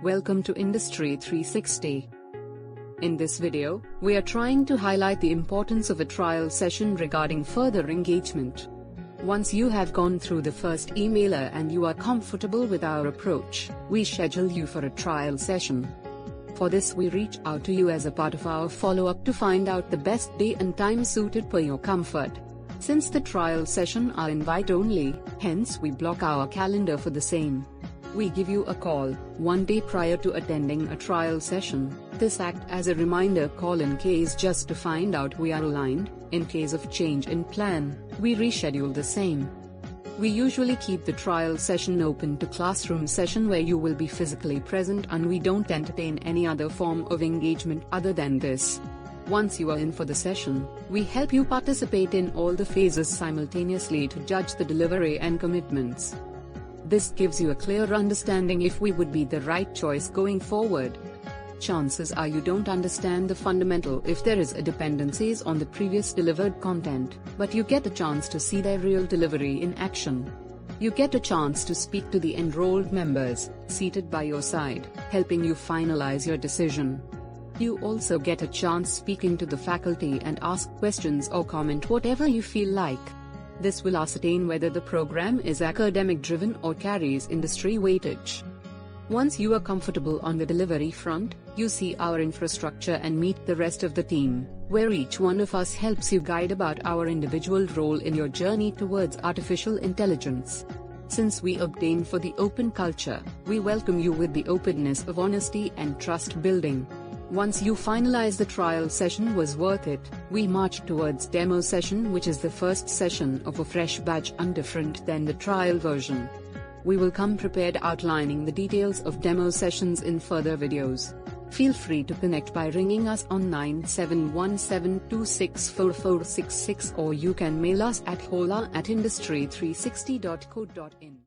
Welcome to Industry 360. In this video, we are trying to highlight the importance of a trial session regarding further engagement. Once you have gone through the first emailer and you are comfortable with our approach, we schedule you for a trial session. For this, we reach out to you as a part of our follow-up to find out the best day and time suited for your comfort. Since the trial session are invite only, hence we block our calendar for the same. We give you a call, one day prior to attending a trial session. This acts as a reminder call in case just to find out we are aligned. In case of change in plan, we reschedule the same. We usually keep the trial session open to classroom session where you will be physically present, and we don't entertain any other form of engagement other than this. Once you are in for the session, we help you participate in all the phases simultaneously to judge the delivery and commitments. This gives you a clear understanding if we would be the right choice going forward. Chances are you don't understand the fundamental if there is a dependencies on the previous delivered content, but you get a chance to see their real delivery in action. You get a chance to speak to the enrolled members, seated by your side, helping you finalize your decision. You also get a chance speaking to the faculty and ask questions or comment whatever you feel like. This will ascertain whether the program is academic driven or carries industry weightage. Once you are comfortable on the delivery front, you see our infrastructure and meet the rest of the team, where each one of us helps you guide about our individual role in your journey towards artificial intelligence. Since we obtain for the open culture, we welcome you with the openness of honesty and trust building. Once you finalize the trial session was worth it, we march towards demo session, which is the first session of a fresh batch and different than the trial version. We will come prepared outlining the details of demo sessions in further videos. Feel free to connect by ringing us on 9717264466, or you can mail us at hola@industry360.co.in.